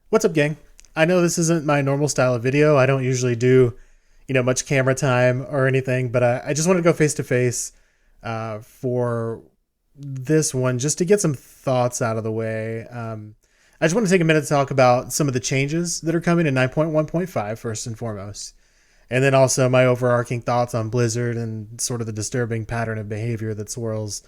What's up, gang? I know this isn't my normal style of video. I don't usually do, much camera time or anything, but I just wanted to go face to face for this one just to get some thoughts out of the way. I just want to take a minute to talk about some of the changes that are coming in 9.1.5 first and foremost. And then also my overarching thoughts on Blizzard and sort of the disturbing pattern of behavior that swirls,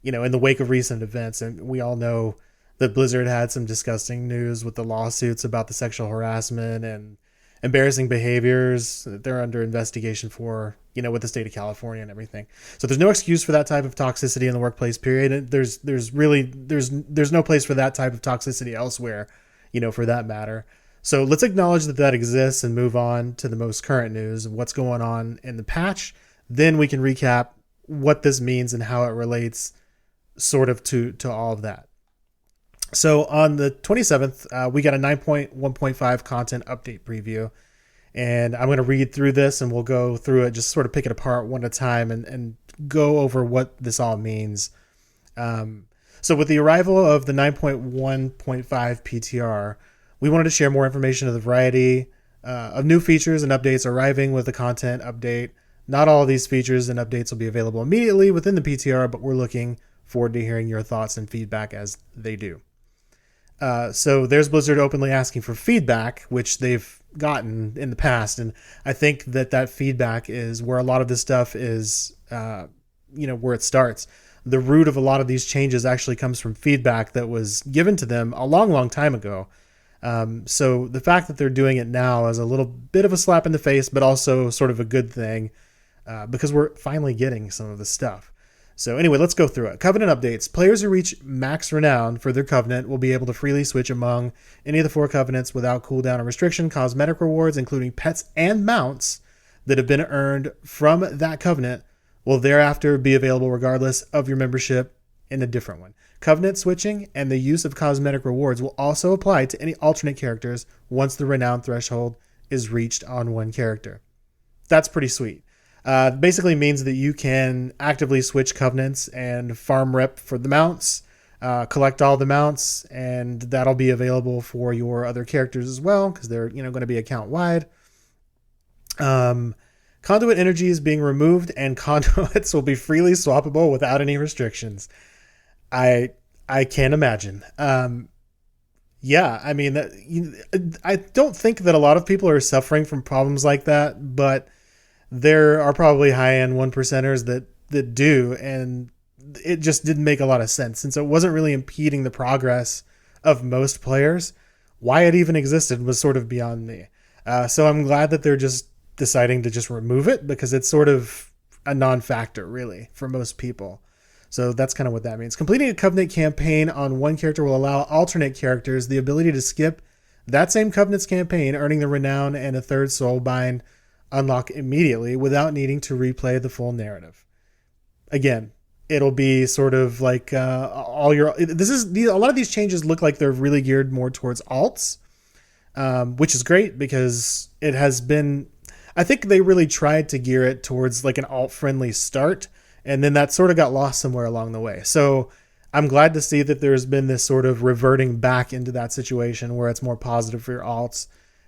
in the wake of recent events. And we all know that Blizzard had some disgusting news with the lawsuits about the sexual harassment and embarrassing behaviors that they're under investigation for, with the state of California and everything. So there's no excuse for that type of toxicity in the workplace, period. And there's no place for that type of toxicity elsewhere, for that matter. So let's acknowledge that exists and move on to the most current news of what's going on in the patch. Then we can recap what this means and how it relates sort of to all of that. So on the 27th, we got a 9.1.5 content update preview. And I'm going to read through this and we'll go through it, just sort of pick it apart one at a time and go over what this all means. So with the arrival of the 9.1.5 PTR, we wanted to share more information of the variety of new features and updates arriving with the content update. Not all of these features and updates will be available immediately within the PTR, but we're looking forward to hearing your thoughts and feedback as they do. So there's Blizzard openly asking for feedback, which they've gotten in the past. And I think that feedback is where a lot of this stuff is, where it starts. The root of a lot of these changes actually comes from feedback that was given to them a long, long time ago. So the fact that they're doing it now is a little bit of a slap in the face, but also sort of a good thing, because we're finally getting some of the stuff. So anyway, let's go through it. Covenant updates. Players who reach max renown for their covenant will be able to freely switch among any of the 4 covenants without cooldown or restriction. Cosmetic rewards, including pets and mounts that have been earned from that covenant, will thereafter be available regardless of your membership in a different one. Covenant switching and the use of cosmetic rewards will also apply to any alternate characters once the renown threshold is reached on one character. That's pretty sweet. Basically means that you can actively switch covenants and farm rep for the mounts, collect all the mounts, and that'll be available for your other characters as well, because they're going to be account wide. Conduit energy is being removed, and conduits will be freely swappable without any restrictions. I can't imagine. Yeah, I mean, I don't think that a lot of people are suffering from problems like that, but there are probably high-end 1%ers that do, and it just didn't make a lot of sense. Since it wasn't really impeding the progress of most players, why it even existed was sort of beyond me. So I'm glad that they're just deciding to just remove it, because it's sort of a non-factor, really, for most people. So that's kind of what that means. Completing a Covenant campaign on one character will allow alternate characters the ability to skip that same Covenant's campaign, earning the renown and a 3rd soulbind unlock immediately without needing to replay the full narrative. Again, it'll be sort of like a lot of these changes look like they're really geared more towards alts, which is great because it has been, I think they really tried to gear it towards like an alt friendly start, and then that sort of got lost somewhere along the way. So I'm glad to see that there's been this sort of reverting back into that situation where it's more positive for your alts.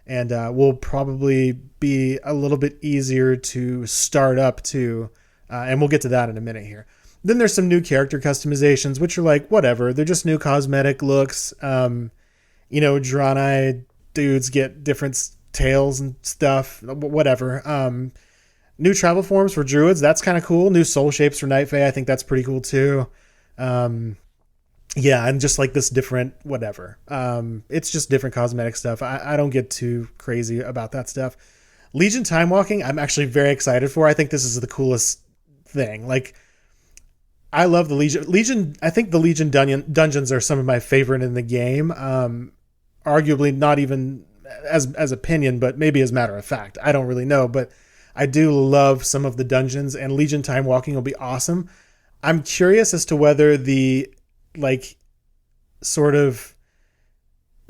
And will probably be a little bit easier to start up too. And we'll get to that in a minute here. Then there's some new character customizations, which are like, whatever. They're just new cosmetic looks. Drawn-eyed dudes get different tails and stuff, whatever. New travel forms for druids. That's kind of cool. New soul shapes for Night Fae. I think that's pretty cool too. Yeah, and just like this different whatever. It's just different cosmetic stuff. I don't get too crazy about that stuff. Legion time walking, I'm actually very excited for. I think this is the coolest thing. Like, I love the Legion. I think the Legion dungeons are some of my favorite in the game. Arguably not even as opinion, but maybe as matter of fact. I don't really know, but I do love some of the dungeons, and Legion time walking will be awesome. I'm curious as to whether the sort of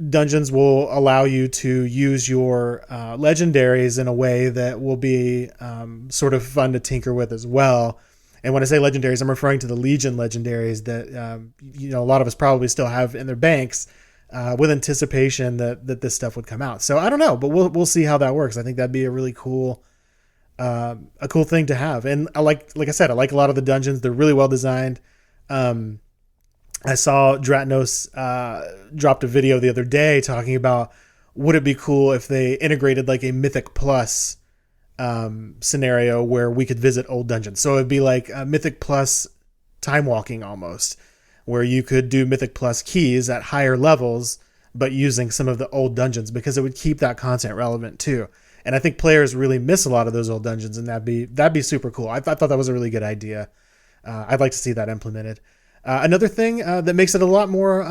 dungeons will allow you to use your legendaries in a way that will be sort of fun to tinker with as well. And when I say legendaries, I'm referring to the Legion legendaries that a lot of us probably still have in their banks. with anticipation that this stuff would come out. So I don't know, but we'll see how that works. I think that'd be a really cool, a cool thing to have. And like I said, I like a lot of the dungeons. They're really well designed. I saw Dratnos dropped a video the other day talking about, would it be cool if they integrated like a Mythic Plus scenario where we could visit old dungeons. So it'd be like a Mythic Plus time walking almost, where you could do Mythic Plus keys at higher levels, but using some of the old dungeons, because it would keep that content relevant too. And I think players really miss a lot of those old dungeons, and that'd be super cool. I thought that was a really good idea. I'd like to see that implemented. Another thing that makes it a lot more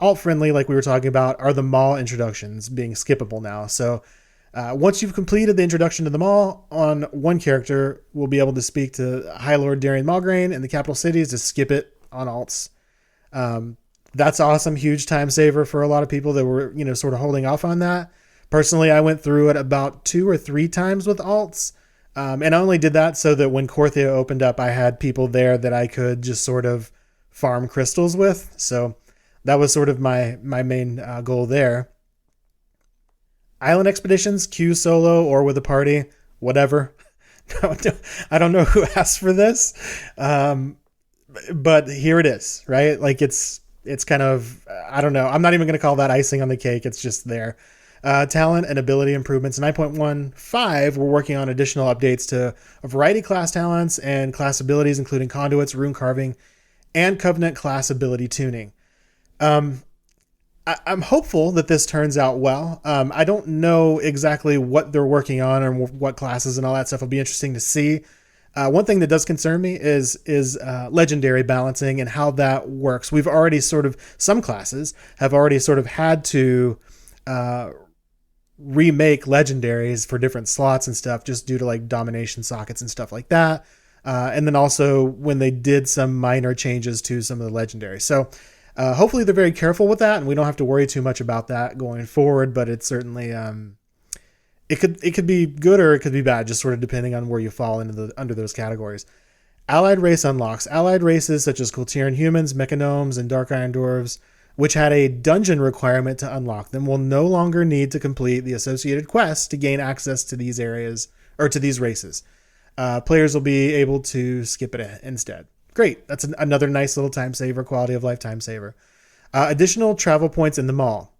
alt-friendly, like we were talking about, are the mall introductions being skippable now. So once you've completed the introduction to the mall on one character, we'll be able to speak to High Lord Darian Malgrain in the capital cities to skip it on alts. That's awesome. Huge time saver for a lot of people that were, sort of holding off on that. Personally, I went through it about 2 or 3 times with alts. And I only did that so that when Korthia opened up, I had people there that I could just sort of farm crystals with. So that was sort of my main goal there. Island expeditions, queue solo or with a party, whatever. I don't know who asked for this. But here it is, right? Like it's kind of, I don't know. I'm not even going to call that icing on the cake. It's just there. Talent and ability improvements. 9.15, we're working on additional updates to a variety of class talents and class abilities, including conduits, rune carving, and covenant class ability tuning. I'm hopeful that this turns out well. I don't know exactly what they're working on or what classes and all that stuff. It'll be interesting to see. One thing that does concern me is legendary balancing and how that works. We've already some classes have already sort of had to remake legendaries for different slots and stuff just due to like domination sockets and stuff like that. And then also when they did some minor changes to some of the legendaries. So hopefully they're very careful with that and we don't have to worry too much about that going forward, but it's certainly, it could be good or it could be bad, just sort of depending on where you fall under those categories. Allied race unlocks. Allied races such as Kultiran humans, Mechanomes, and Dark Iron Dwarves, which had a dungeon requirement to unlock them, will no longer need to complete the associated quests to gain access to these areas or to these races. Players will be able to skip it instead. Great. That's another nice little time saver, quality of life time saver. Additional travel points in the mall.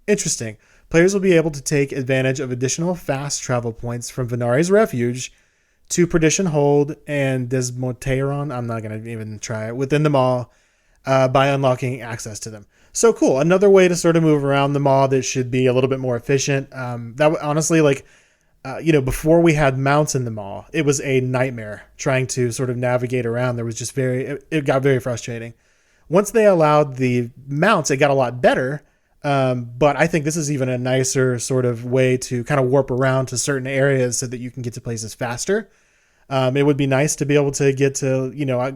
Interesting. Players will be able to take advantage of additional fast travel points from Venari's Refuge to Perdition Hold and Desmoteron, I'm not going to even try it, within the mall by unlocking access to them. So cool. Another way to sort of move around the mall that should be a little bit more efficient. That honestly, before we had mounts in the mall, it was a nightmare trying to sort of navigate around. There was just it got very frustrating. Once they allowed the mounts, it got a lot better. But I think this is even a nicer sort of way to kind of warp around to certain areas so that you can get to places faster. It would be nice to be able to get to,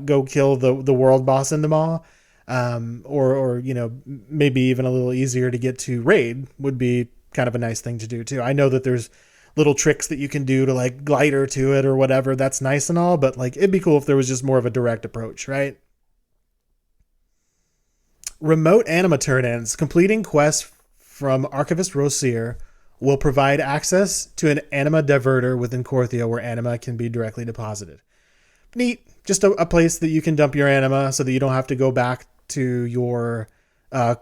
go kill the world boss in the mall. Or maybe even a little easier to get to raid would be kind of a nice thing to do too. I know that there's little tricks that you can do to like glider to it or whatever. That's nice and all, but like, it'd be cool if there was just more of a direct approach, right? Remote anima turn-ins. Completing quests from Archivist Rosier will provide access to an anima diverter within Korthia where anima can be directly deposited. Neat. Just a place that you can dump your anima so that you don't have to go back to your, I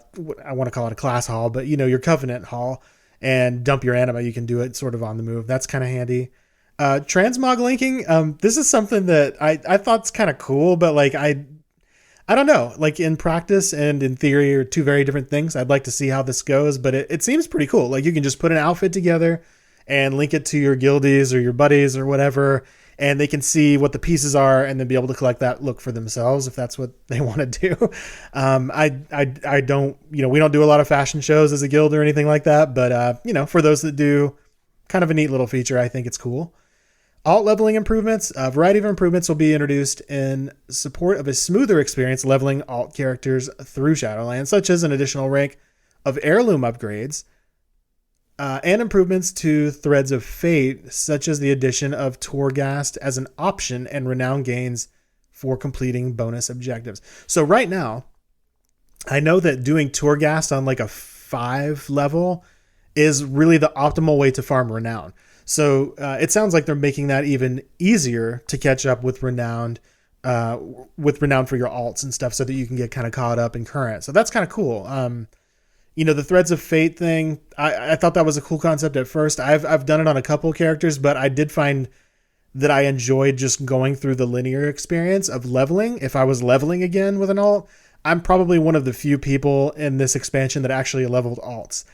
want to call it a class hall, but your covenant hall and dump your anima. You can do it sort of on the move. That's kind of handy. Transmog linking. This is something that I thought's kind of cool, but like, I don't know, like in practice and in theory are two very different things. I'd like to see how this goes, but it seems pretty cool. Like you can just put an outfit together and link it to your guildies or your buddies or whatever, and they can see what the pieces are and then be able to collect that look for themselves if that's what they want to do. I don't, we don't do a lot of fashion shows as a guild or anything like that, but for those that do, kind of a neat little feature. I think it's cool. Alt leveling improvements. A variety of improvements will be introduced in support of a smoother experience leveling alt characters through Shadowlands, such as an additional rank of heirloom upgrades, and improvements to Threads of Fate, such as the addition of Torghast as an option and renown gains for completing bonus objectives. So right now, I know that doing Torghast on like a 5 level is really the optimal way to farm Renown. So it sounds like they're making that even easier to catch up with Renown for your alts and stuff, so that you can get kind of caught up in current. So that's kind of cool. The Threads of Fate thing, I thought that was a cool concept at first. I've done it on a couple characters, but I did find that I enjoyed just going through the linear experience of leveling. If I was leveling again with an alt, I'm probably one of the few people in this expansion that actually leveled alts,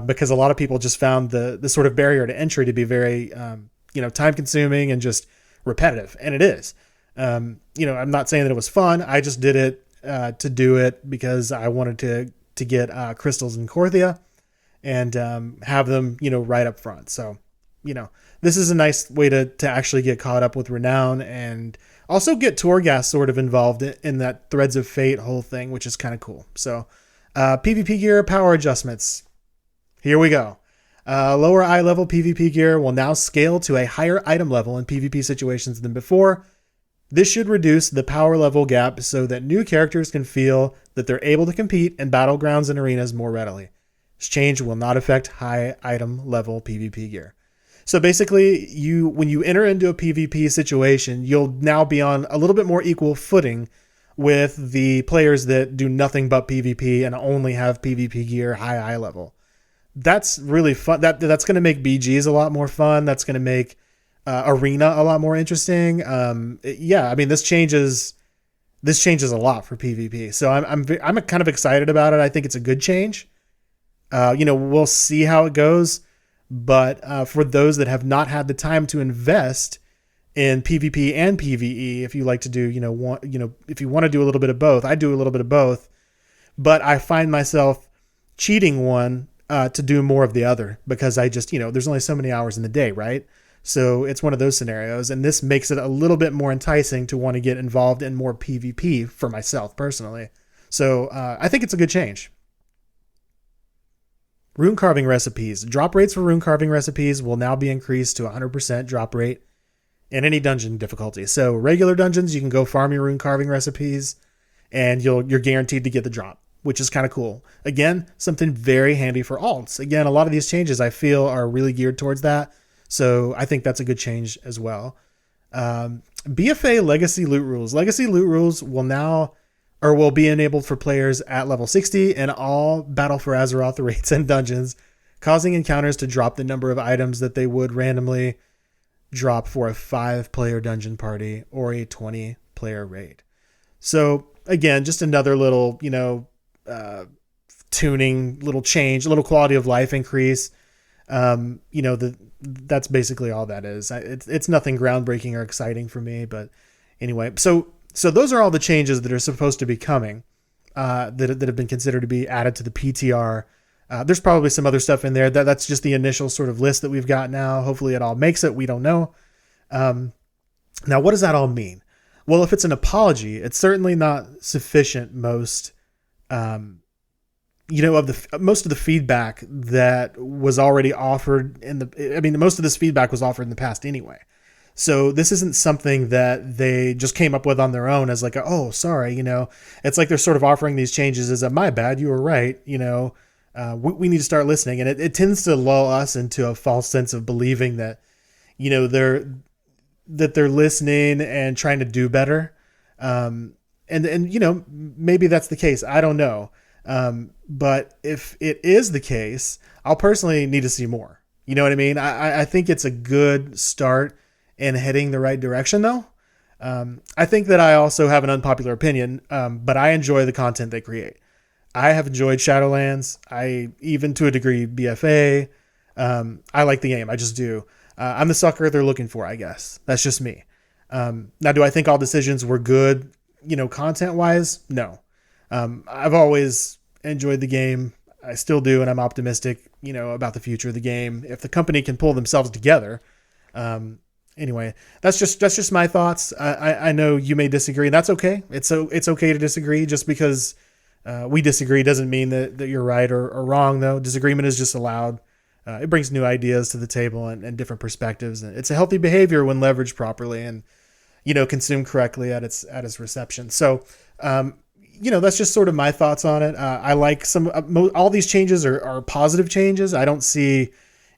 because a lot of people just found the sort of barrier to entry to be very, time consuming and just repetitive. And it is. I'm not saying that it was fun. I just did it to do it because I wanted to get crystals in Korthia and have them, right up front. So, this is a nice way to actually get caught up with Renown and also get Torghast sort of involved in that Threads of Fate whole thing, which is kind of cool. So PvP gear power adjustments. Here we go. Lower eye level PvP gear will now scale to a higher item level in PvP situations than before. This should reduce the power level gap so that new characters can feel that they're able to compete in battlegrounds and arenas more readily. This change will not affect high item level PvP gear. So basically, when you enter into a PvP situation, you'll now be on a little bit more equal footing with the players that do nothing but PvP and only have PvP gear high eye level. That's really fun. That's going to make BGs a lot more fun. That's going to make Arena a lot more interesting. This changes a lot for PvP. So I'm kind of excited about it. I think it's a good change. We'll see how it goes. But for those that have not had the time to invest in PvP and PvE, if you like to do, if you want to do a little bit of both, I do a little bit of both, but I find myself cheating one to do more of the other because I just, there's only so many hours in the day, right? So it's one of those scenarios, and this makes it a little bit more enticing to want to get involved in more PvP for myself personally. So I think it's a good change. Rune carving recipes. Drop rates for rune carving recipes will now be increased to 100% drop rate in any dungeon difficulty. So regular dungeons, you can go farm your rune carving recipes and you're guaranteed to get the drop, which is kind of cool. Again, something very handy for alts. Again, a lot of these changes I feel are really geared towards that. So I think that's a good change as well. BFA legacy loot rules. Legacy loot rules will be enabled for players at level 60 in all Battle for Azeroth raids and dungeons, causing encounters to drop the number of items that they would randomly drop for a 5-player dungeon party or a 20-player raid. So again, just another little, tuning, little change, a little quality of life increase. That's basically all that is. It's nothing groundbreaking or exciting for me, but anyway, so those are all the changes that are supposed to be coming, that have been considered to be added to the PTR. There's probably some other stuff in there. That's just the initial sort of list that we've got now. Hopefully it all makes it. We don't know. Now, what does that all mean? Well, if it's an apology, it's certainly not sufficient. Most of the feedback that was already offered most of this feedback was offered in the past anyway. So this isn't something that they just came up with on their own as like, oh, sorry, it's like they're sort of offering these changes as a, my bad, you were right. We need to start listening. And it tends to lull us into a false sense of believing that, they're listening and trying to do better. Maybe that's the case. I don't know. But if it is the case, I'll personally need to see more. You know what I mean? I think it's a good start in heading the right direction, though. I think that I also have an unpopular opinion, but I enjoy the content they create. I have enjoyed Shadowlands. I even, to a degree, BFA. I like the game. I just do. I'm the sucker they're looking for, I guess. That's just me. Now, do I think all decisions were good, content-wise? No. I've always enjoyed the game. I still do, and I'm optimistic, about the future of the game. If the company can pull themselves together. Anyway, that's just my thoughts. I know you may disagree, and that's okay. It's okay to disagree. Just because we disagree doesn't mean that you're right or wrong, though. Disagreement is just allowed. It brings new ideas to the table and different perspectives. And it's a healthy behavior when leveraged properly and, consumed correctly at its reception. So, that's just sort of my thoughts on it. I like all these changes are positive changes. I don't see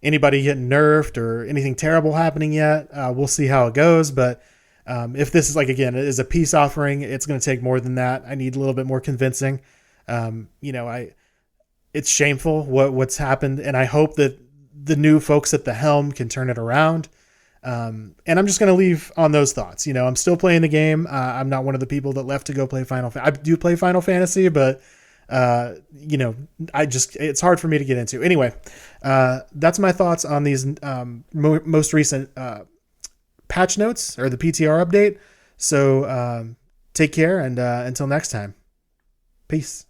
anybody getting nerfed or anything terrible happening yet. We'll see how it goes. But if this is again, it is a peace offering, it's going to take more than that. I need a little bit more convincing. It's shameful what's happened. And I hope that the new folks at the helm can turn it around. And I'm just going to leave on those thoughts. I'm still playing the game. I'm not one of the people that left to go play I do play Final Fantasy, but it's hard for me to get into. Anyway, that's my thoughts on these most recent patch notes or the PTR update. So take care, and until next time, peace.